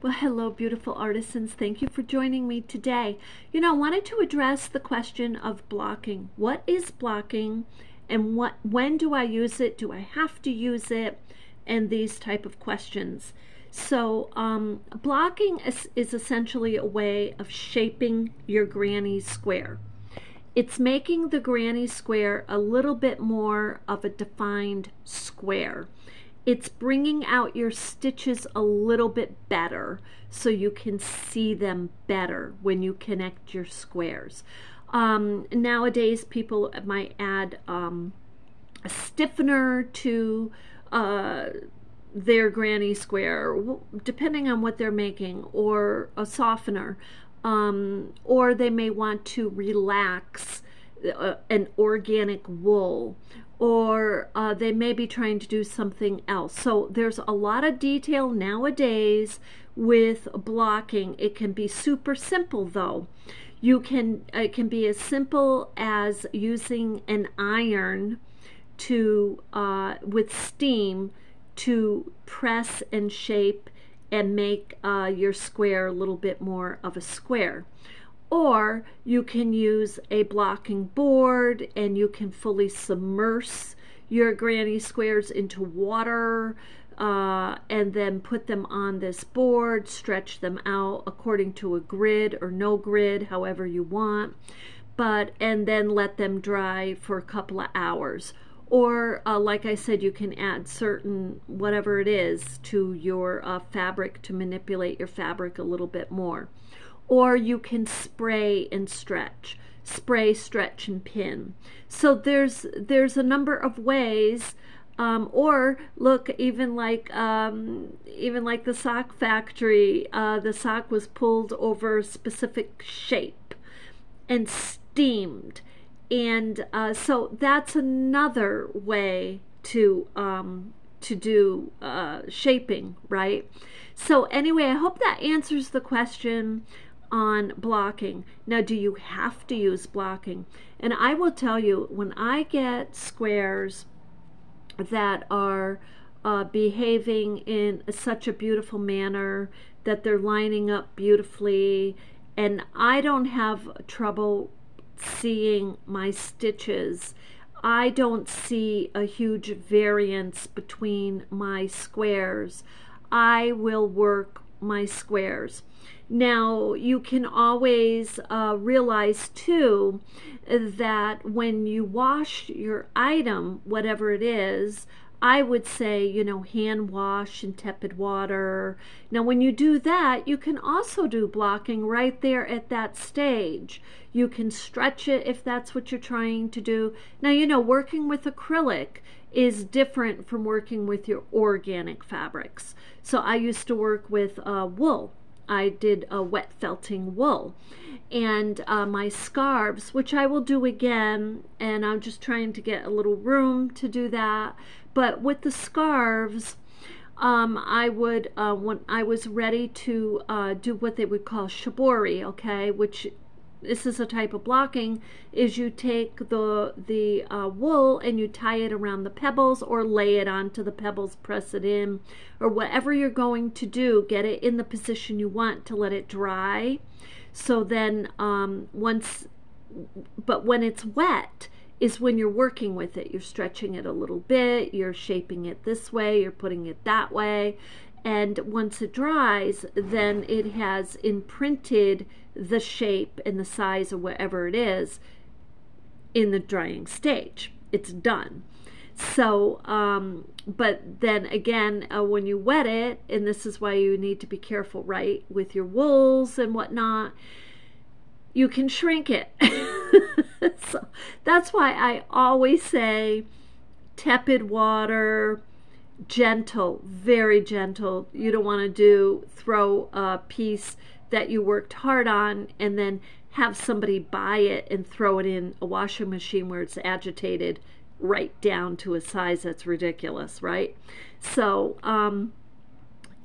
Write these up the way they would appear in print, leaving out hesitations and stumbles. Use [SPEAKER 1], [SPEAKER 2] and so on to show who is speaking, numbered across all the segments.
[SPEAKER 1] Well, hello, beautiful artisans. Thank you for joining me today. I wanted to address the question of blocking. What is blocking, and when do I use it? Do I have to use it? And these type of questions. So blocking is essentially a way of shaping your granny square. It's making the granny square a little bit more of a defined square. It's bringing out your stitches a little bit better so you can see them better when you connect your squares. Nowadays, people might add a stiffener to their granny square, depending on what they're making, or a softener, or they may want to relax an organic wool, or they may be trying to do something else. So there's a lot of detail nowadays with blocking. It can be super simple though. It can be as simple as using an iron to with steam to press and shape and make your square a little bit more of a square. Or you can use a blocking board and you can fully submerge your granny squares into water and then put them on this board, stretch them out according to a grid or no grid, however you want, and then let them dry for a couple of hours. Or like I said, you can add certain, whatever it is, to your fabric to manipulate your fabric a little bit more. Or you can spray and stretch. Spray, stretch, and pin. So there's a number of ways. Or look, even like the sock factory, the sock was pulled over a specific shape and steamed. And so that's another way to do shaping, right? So anyway, I hope that answers the question on blocking. Now, do you have to use blocking? And I will tell you, when I get squares that are behaving in such a beautiful manner, that they're lining up beautifully, and I don't have trouble seeing my stitches, I don't see a huge variance between my squares, I will work my squares. Now, you can always realize too that when you wash your item, whatever it is, I would say, hand wash in tepid water. Now, when you do that, you can also do blocking right there at that stage. You can stretch it if that's what you're trying to do. Now, working with acrylic is different from working with your organic fabrics. So I used to work with wool. I did a wet felting wool, and my scarves, which I will do again, and I'm just trying to get a little room to do that. But with the scarves, I would, when I was ready to do what they would call shibori, okay, which this is a type of blocking, is you take the wool and you tie it around the pebbles, or lay it onto the pebbles, press it in, or whatever you're going to do, get it in the position you want to let it dry. So then but when it's wet is when you're working with it. You're stretching it a little bit, you're shaping it this way, you're putting it that way, and once it dries, then it has imprinted the shape and the size or whatever it is in the drying stage. It's done. So but then again, when you wet it, and this is why you need to be careful, right, with your wools and whatnot, you can shrink it. So that's why I always say tepid water, gentle, very gentle. You don't want to throw a piece that you worked hard on and then have somebody buy it and throw it in a washing machine where it's agitated right down to a size that's ridiculous, right? So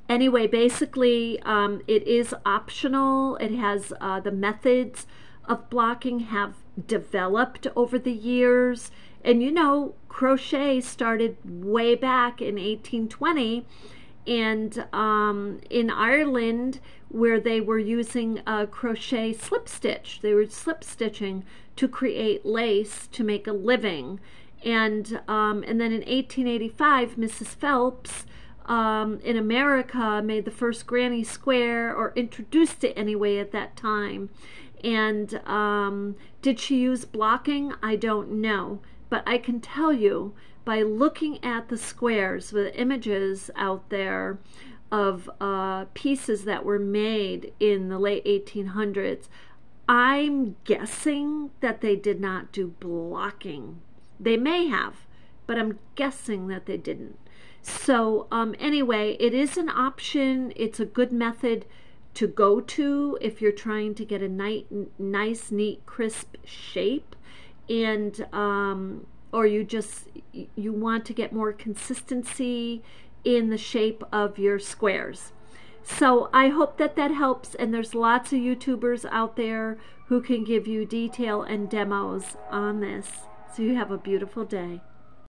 [SPEAKER 1] anyway, basically it is optional. It has the methods of blocking have developed over the years, and crochet started way back in 1820, And in Ireland, where they were using a crochet slip stitch, they were slip stitching to create lace to make a living. And then in 1885, Mrs. Phelps in America made the first granny square, or introduced it anyway at that time. And did she use blocking? I don't know, but I can tell you by looking at the squares with images out there of pieces that were made in the late 1800s, I'm guessing that they did not do blocking. They may have, but I'm guessing that they didn't. So anyway, it is an option. It's a good method to go to if you're trying to get a nice, neat, crisp shape, and or you want to get more consistency in the shape of your squares. So I hope that helps, and there's lots of YouTubers out there who can give you detail and demos on this. So you have a beautiful day.